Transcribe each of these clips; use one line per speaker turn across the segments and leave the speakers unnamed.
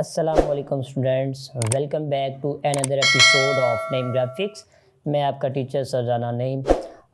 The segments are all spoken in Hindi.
अस्सलामुअलैकुम students, welcome back to another episode of Naeem graphics. मैं आपका टीचर सरजाना नईम।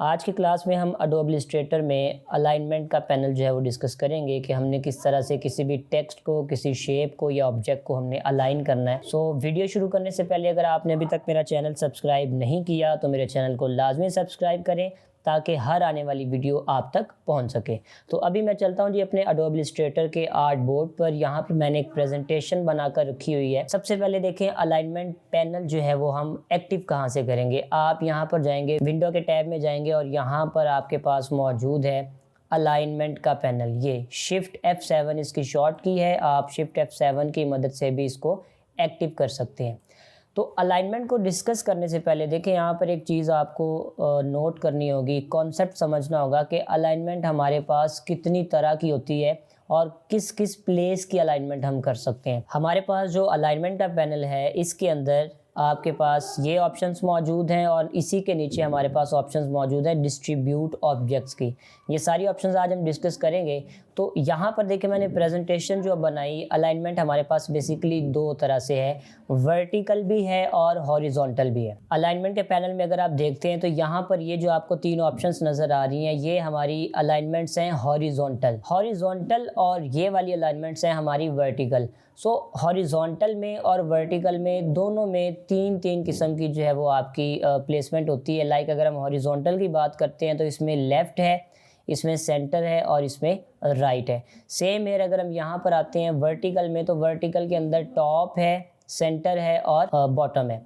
आज की क्लास में हम एडोब इलस्ट्रेटर में अलाइनमेंट का पैनल जो है वो डिस्कस करेंगे कि हमने किस तरह से किसी भी टेक्स्ट को, किसी शेप को या ऑब्जेक्ट को हमने अलाइन करना है। वीडियो शुरू करने से पहले अगर आपने अभी तक मेरा चैनल सब्सक्राइब नहीं किया तो मेरे चैनल को लाजमी सब्सक्राइब करें ताकि हर आने वाली वीडियो आप तक पहुंच सके। तो अभी मैं चलता हूं जी अपने एडोब इलस्ट्रेटर के आर्ट बोर्ड पर। यहाँ पर मैंने एक प्रेजेंटेशन बनाकर रखी हुई है। सबसे पहले देखें अलाइनमेंट पैनल जो है वो हम एक्टिव कहाँ से करेंगे। आप यहाँ पर जाएंगे, विंडो के टैब में जाएंगे और यहाँ पर आपके पास मौजूद है अलाइनमेंट का पैनल। ये शिफ्ट F7 इसकी शॉर्ट की है। आप शिफ्ट F7 की मदद से भी इसको एक्टिव कर सकते हैं। तो अलाइनमेंट को डिस्कस करने से पहले देखें, यहाँ पर एक चीज़ आपको नोट करनी होगी, कॉन्सेप्ट समझना होगा कि अलाइनमेंट हमारे पास कितनी तरह की होती है और किस किस प्लेस की अलाइनमेंट हम कर सकते हैं। हमारे पास जो अलाइनमेंट का पैनल है इसके अंदर आपके पास ये ऑप्शंस मौजूद हैं और इसी के नीचे हमारे पास ऑप्शंस मौजूद हैं डिस्ट्रीब्यूट ऑब्जेक्ट्स की। ये सारी ऑप्शंस आज हम डिस्कस करेंगे। तो यहाँ पर देखिए मैंने प्रेजेंटेशन जो बनाई, अलाइनमेंट हमारे पास बेसिकली दो तरह से है, वर्टिकल भी है और हॉरिजॉन्टल भी है। अलाइनमेंट के पैनल में अगर आप देखते हैं तो यहाँ पर ये जो आपको तीन ऑप्शंस नज़र आ रही हैं ये हमारी अलाइनमेंट्स हैं हॉरिजॉन्टल और ये वाली अलाइनमेंट्स हैं हमारी वर्टिकल। हॉरिजॉन्टल में और वर्टिकल में दोनों में तीन तीन किस्म की जो है वो आपकी प्लेसमेंट होती है। लाइक अगर हम हॉरिजॉन्टल की बात करते हैं तो इसमें लेफ़्ट है, इसमें सेंटर है और इसमें राइट है। सेम है अगर हम यहाँ पर आते हैं वर्टिकल में तो वर्टिकल के अंदर टॉप है, सेंटर है और बॉटम है।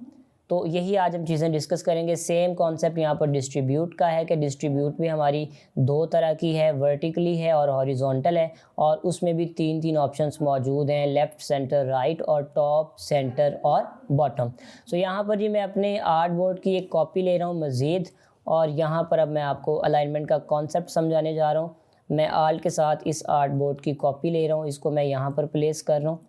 तो यही आज हम चीज़ें डिस्कस करेंगे। सेम कॉन्सेप्ट यहाँ पर डिस्ट्रीब्यूट का है कि डिस्ट्रीब्यूट भी हमारी दो तरह की है, वर्टिकली है और हॉरिजॉन्टल है, और उसमें भी तीन तीन ऑप्शंस मौजूद हैं, लेफ़्ट, सेंटर, राइट और टॉप, सेंटर और बॉटम। यहाँ पर जी मैं अपने आर्ट बोर्ड की एक कॉपी ले रहा हूँ मज़ीद, और यहाँ पर अब मैं आपको अलाइनमेंट का कॉन्सेप्ट समझाने जा रहा हूँ। मैं आल्ट के साथ इस आर्ट बोर्ड की कॉपी ले रहा हूँ, इसको मैं यहाँ पर प्लेस कर रहा हूँ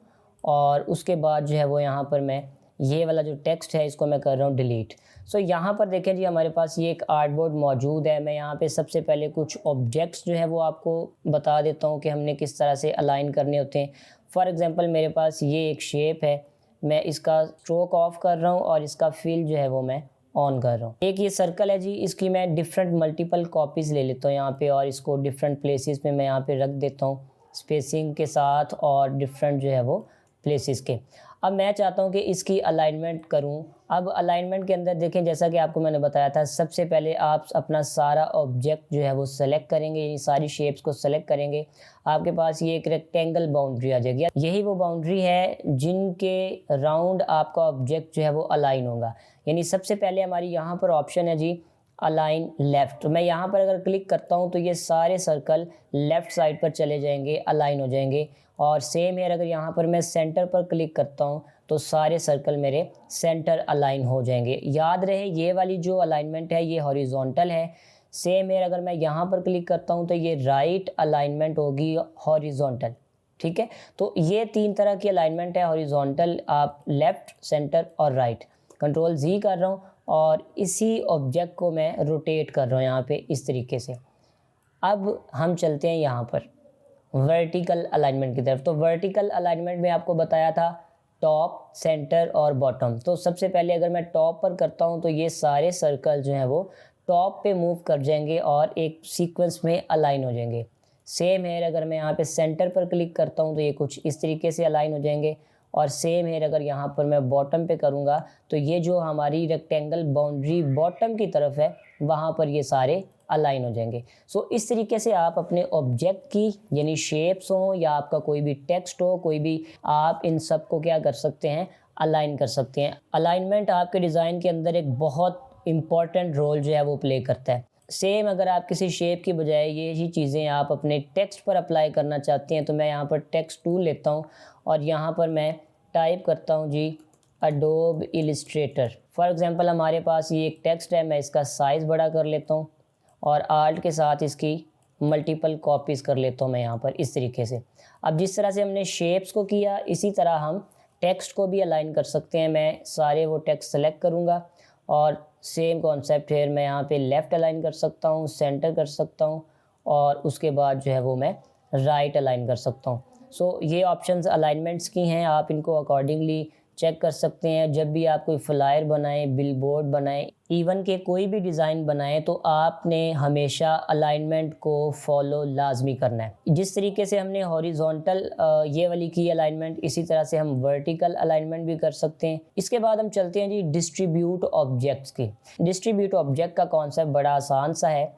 और उसके बाद जो है वो यहाँ पर मैं ये वाला जो टेक्स्ट है इसको मैं कर रहा हूँ डिलीट। यहाँ पर देखें जी हमारे पास ये एक आर्ट बोर्ड मौजूद है। मैं यहाँ पे सबसे पहले कुछ ऑब्जेक्ट्स जो है वो आपको बता देता हूँ कि हमने किस तरह से अलाइन करने होते हैं। फॉर एग्जांपल मेरे पास ये एक शेप है, मैं इसका स्ट्रोक ऑफ कर रहा हूँ और इसका फिल जो है वो मैं ऑन कर रहा हूँ। एक ये सर्कल है जी, इसकी मैं डिफरेंट मल्टीपल कॉपीज़ ले लेता हूँ यहाँ पे और इसको डिफरेंट प्लेसेस में मैं यहाँ पे रख देता हूँ स्पेसिंग के साथ और डिफरेंट जो है वो प्लेसेस के। अब मैं चाहता हूँ कि इसकी अलाइनमेंट करूँ। अब अलाइनमेंट के अंदर देखें, जैसा कि आपको मैंने बताया था, सबसे पहले आप अपना सारा ऑब्जेक्ट जो है वो सेलेक्ट करेंगे, यानी सारी शेप्स को सेलेक्ट करेंगे। आपके पास ये एक रेक्टेंगल बाउंड्री आ जाएगी। यही वो बाउंड्री है जिनके राउंड आपका ऑब्जेक्ट जो है वो अलाइन होगा। यानी सबसे पहले हमारी यहाँ पर ऑप्शन है जी अलाइन लेफ़्ट। तो मैं यहाँ पर अगर क्लिक करता हूँ तो ये सारे सर्कल लेफ़्ट साइड पर चले जाएंगे, अलाइन हो जाएंगे। और सेम है अगर यहाँ पर मैं सेंटर पर क्लिक करता हूँ तो सारे सर्कल मेरे सेंटर अलाइन हो जाएंगे। याद रहे ये वाली जो अलाइनमेंट है ये हॉरिजॉन्टल है। सेम है अगर मैं यहाँ पर क्लिक करता हूँ तो ये राइट अलाइनमेंट होगी हॉरिजॉन्टल। ठीक है, तो ये तीन तरह की अलाइनमेंट है हॉरिजॉन्टल, आप लेफ़्ट, सेंटर और राइट। कंट्रोल Z कर रहा हूँ और इसी ऑब्जेक्ट को मैं रोटेट कर रहा हूँ यहाँ पे इस तरीके से। अब हम चलते हैं यहाँ पर वर्टिकल अलाइनमेंट की तरफ। तो वर्टिकल अलाइनमेंट में आपको बताया था टॉप, सेंटर और बॉटम। तो सबसे पहले अगर मैं टॉप पर करता हूँ तो ये सारे सर्कल जो हैं वो टॉप पे मूव कर जाएंगे और एक सीक्वेंस में अलाइन हो जाएंगे। सेम है अगर मैं यहाँ पे सेंटर पर क्लिक करता हूँ तो ये कुछ इस तरीके से अलाइन हो जाएंगे। और सेम है अगर यहाँ पर मैं बॉटम पे करूँगा तो ये जो हमारी रेक्टेंगल बाउंड्री बॉटम की तरफ है वहाँ पर ये सारे अलाइन हो जाएंगे। इस तरीके से आप अपने ऑब्जेक्ट की, यानी शेप्स हो या आपका कोई भी टेक्स्ट हो, कोई भी, आप इन सब को क्या कर सकते हैं, अलाइन कर सकते हैं। अलाइनमेंट आपके डिज़ाइन के अंदर एक बहुत इंपॉर्टेंट रोल जो है वो प्ले करता है। सेम अगर आप किसी शेप की बजाय यही चीज़ें आप अपने टेक्स्ट पर अप्लाई करना चाहते हैं तो मैं यहाँ पर टेक्स्ट टूल लेता हूँ और यहाँ पर मैं टाइप करता हूँ जी एडोब इलस्ट्रेटर। फॉर एग्जांपल हमारे पास ये एक टेक्स्ट है, मैं इसका साइज़ बड़ा कर लेता हूँ और आल्ट के साथ इसकी मल्टीपल कॉपीज़ कर लेता हूँ मैं यहाँ पर इस तरीके से। अब जिस तरह से हमने शेप्स को किया इसी तरह हम टेक्स्ट को भी अलाइन कर सकते हैं। मैं सारे वो टेक्स्ट सेलेक्ट करूँगा और सेम कॉन्सेप्ट है, मैं यहाँ पे लेफ़्ट अलाइन कर सकता हूँ, सेंटर कर सकता हूँ और उसके बाद जो है वो मैं राइट अलाइन कर सकता हूँ। सो ये ऑप्शंस अलाइनमेंट्स की हैं, आप इनको अकॉर्डिंगली चेक कर सकते हैं। जब भी आप कोई फ्लायर बनाएं, बिलबोर्ड बनाएं, इवन के कोई भी डिज़ाइन बनाएं, तो आपने हमेशा अलाइनमेंट को फॉलो लाजमी करना है। जिस तरीके से हमने हॉरिजॉन्टल ये वाली की अलाइनमेंट, इसी तरह से हम वर्टिकल अलाइनमेंट भी कर सकते हैं। इसके बाद हम चलते हैं जी डिस्ट्रीब्यूट ऑब्जेक्ट्स की। डिस्ट्रीब्यूट ऑब्जेक्ट का कॉन्सेप्ट बड़ा आसान सा है,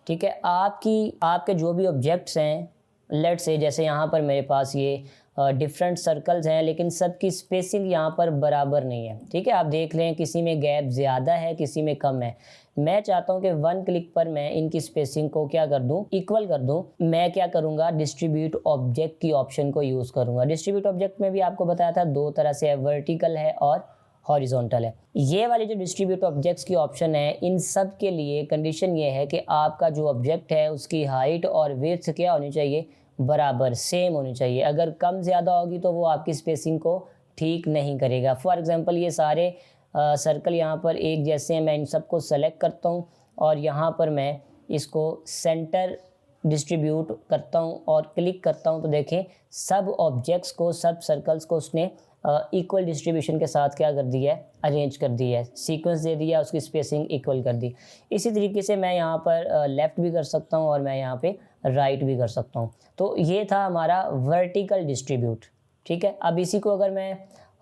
ठीक है। आपके जो भी ऑब्जेक्ट्स हैं, लेट से जैसे यहाँ पर मेरे पास ये डिफरेंट सर्कल्स हैं, लेकिन सबकी स्पेसिंग यहाँ पर बराबर नहीं है, ठीक है। आप देख लें किसी में गैप ज़्यादा है, किसी में कम है। मैं चाहता हूँ कि वन क्लिक पर मैं इनकी स्पेसिंग को क्या कर दूँ, इक्वल कर दूँ। मैं क्या करूँगा, डिस्ट्रीब्यूट ऑब्जेक्ट की ऑप्शन को यूज़ करूँगा। डिस्ट्रीब्यूट ऑब्जेक्ट में भी आपको बताया था दो तरह से है, वर्टिकल है और हॉरिजॉन्टल है। ये वाली जो डिस्ट्रीब्यूट ऑब्जेक्ट्स की ऑप्शन है, इन सब के लिए कंडीशन ये है कि आपका जो ऑब्जेक्ट है उसकी हाइट और विड्थ क्या होनी चाहिए, बराबर सेम होनी चाहिए। अगर कम ज़्यादा होगी तो वो आपकी स्पेसिंग को ठीक नहीं करेगा। फॉर एग्जांपल ये सारे सर्कल यहाँ पर एक जैसे हैं, मैं इन सबको सेलेक्ट करता हूँ और यहाँ पर मैं इसको सेंटर डिस्ट्रीब्यूट करता हूँ और क्लिक करता हूँ, तो देखें सब ऑब्जेक्ट्स को, सब सर्कल्स को उसने इक्वल डिस्ट्रीब्यूशन के साथ क्या कर दिया है, अरेंज कर दिया है, सीक्वेंस दे दिया, उसकी स्पेसिंग इक्वल कर दी। इसी तरीके से मैं यहाँ पर लेफ़्ट भी कर सकता हूँ और मैं यहाँ पे राइट भी कर सकता हूँ। तो ये था हमारा वर्टिकल डिस्ट्रीब्यूट, ठीक है। अब इसी को अगर मैं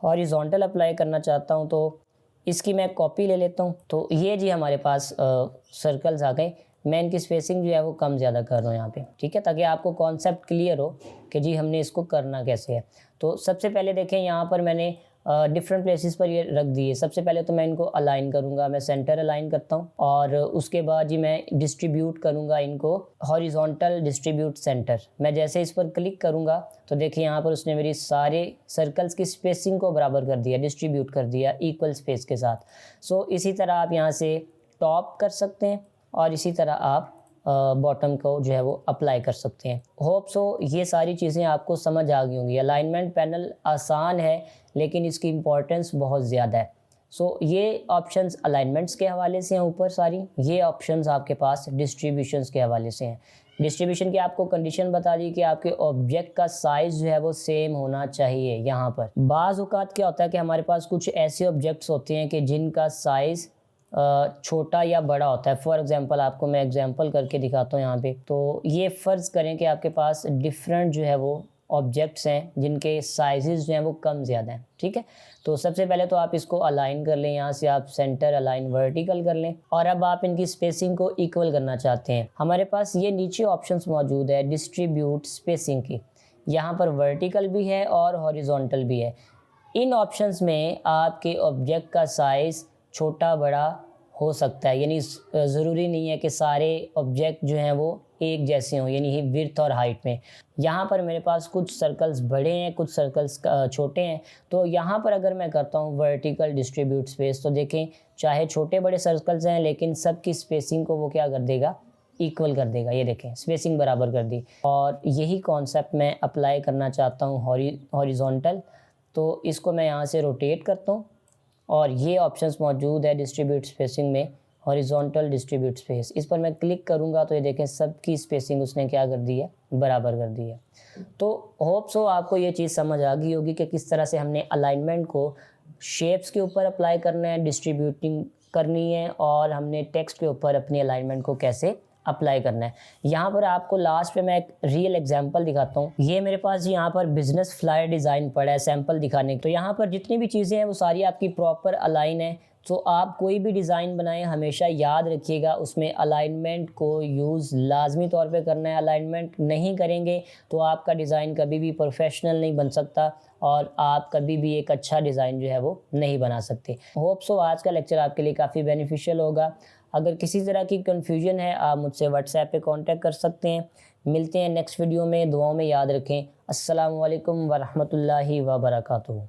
हॉरिजॉन्टल अप्लाई करना चाहता हूँ तो इसकी मैं कॉपी ले लेता हूँ। तो ये जी हमारे पास सर्कल्स आ गए। मैं इनकी स्पेसिंग जो है वो कम ज़्यादा कर रहा हूँ यहाँ पे, ठीक है, ताकि आपको कॉन्सेप्ट क्लियर हो कि जी हमने इसको करना कैसे है। तो सबसे पहले देखें यहाँ पर मैंने डिफरेंट प्लेसेस पर ये रख दिए। सबसे पहले तो मैं इनको अलाइन करूँगा, मैं सेंटर अलाइन करता हूँ और उसके बाद जी मैं डिस्ट्रीब्यूट करूँगा इनको, हॉरिजॉन्टल डिस्ट्रीब्यूट सेंटर। मैं जैसे इस पर क्लिक करूँगा तो देखिए यहाँ पर उसने मेरी सारे सर्कल्स की स्पेसिंग को बराबर कर दिया, डिस्ट्रीब्यूट कर दिया इक्वल स्पेस के साथ। सो इसी तरह आप यहाँ से टॉप कर सकते हैं और इसी तरह आप बॉटम को जो है वो अप्लाई कर सकते हैं। होप सो ये सारी चीज़ें आपको समझ आ गई होंगी। अलाइनमेंट पैनल आसान है लेकिन इसकी इम्पोर्टेंस बहुत ज़्यादा है। सो ये ऑप्शंस अलाइनमेंट्स के हवाले से हैं ऊपर सारी, ये ऑप्शंस आपके पास डिस्ट्रीब्यूशंस के हवाले से हैं। डिस्ट्रीब्यूशन की आपको कंडीशन बता दी कि आपके ऑब्जेक्ट का साइज़ जो है वो सेम होना चाहिए। यहाँ पर बाज़ औक़ात क्या होता है कि हमारे पास कुछ ऐसे ऑब्जेक्ट्स होते हैं कि जिनका साइज़ छोटा या बड़ा होता है। फॉर एग्जांपल आपको मैं एग्जांपल करके दिखाता हूँ यहाँ पे। तो ये फ़र्ज़ करें कि आपके पास डिफरेंट जो है वो ऑब्जेक्ट्स हैं जिनके साइजेस जो हैं वो कम ज़्यादा हैं, ठीक है। तो सबसे पहले तो आप इसको अलाइन कर लें, यहाँ से आप सेंटर अलाइन वर्टिकल कर लें और अब आप इनकी स्पेसिंग को इक्वल करना चाहते हैं। हमारे पास ये नीचे ऑप्शंस मौजूद है डिस्ट्रीब्यूट स्पेसिंग की, यहाँ पर वर्टिकल भी है और हॉरिजॉन्टल भी है। इन ऑप्शंस में आपके ऑब्जेक्ट का साइज़ छोटा बड़ा हो सकता है, यानी ज़रूरी नहीं है कि सारे ऑब्जेक्ट जो हैं वो एक जैसे हों, यानी विड्थ और हाइट में। यहाँ पर मेरे पास कुछ सर्कल्स बड़े हैं, कुछ सर्कल्स छोटे हैं। तो यहाँ पर अगर मैं करता हूँ वर्टिकल डिस्ट्रीब्यूट स्पेस, तो देखें चाहे छोटे बड़े सर्कल्स हैं लेकिन सबकी स्पेसिंग को वो क्या कर देगा, इक्वल कर देगा। ये देखें स्पेसिंग बराबर कर दी। और यही कॉन्सेप्ट मैं अप्लाई करना चाहता हूँ हॉरिजॉन्टल। तो इसको मैं यहाँ से रोटेट करता हूँ और ये ऑप्शंस मौजूद है डिस्ट्रीब्यूट स्पेसिंग में, हॉरिजॉन्टल डिस्ट्रीब्यूट स्पेस। इस पर मैं क्लिक करूँगा तो ये देखें सबकी स्पेसिंग उसने क्या कर दी है, बराबर कर दी है। तो होप सो आपको ये चीज़ समझ आ गई होगी कि किस तरह से हमने अलाइनमेंट को शेप्स के ऊपर अप्लाई करना है, डिस्ट्रीब्यूटिंग करनी है और हमने टेक्स्ट के ऊपर अपनी अलाइनमेंट को कैसे अप्लाई करना है। यहाँ पर आपको लास्ट पे मैं एक रियल एग्जांपल दिखाता हूँ। ये मेरे पास यहाँ पर बिजनेस फ्लायर डिज़ाइन पड़ा है सैंपल दिखाने। तो यहाँ पर जितनी भी चीज़ें हैं वो सारी आपकी प्रॉपर अलाइन है। तो आप कोई भी डिज़ाइन बनाएं हमेशा याद रखिएगा उसमें अलाइनमेंट को यूज़ लाजमी तौर पे करना है। अलाइनमेंट नहीं करेंगे तो आपका डिज़ाइन कभी भी प्रोफेशनल नहीं बन सकता और आप कभी भी एक अच्छा डिज़ाइन जो है वो नहीं बना सकते। होप सो आज का लेक्चर आपके लिए काफ़ी बेनिफिशियल होगा। अगर किसी तरह की कन्फ्यूजन है आप मुझसे व्हाट्सएप पे कांटेक्ट कर सकते हैं। मिलते हैं नेक्स्ट वीडियो में। दुआओं में याद रखें। अस्सलामु अलैकुम वरहमतुल्लाहि वबरकातुहू।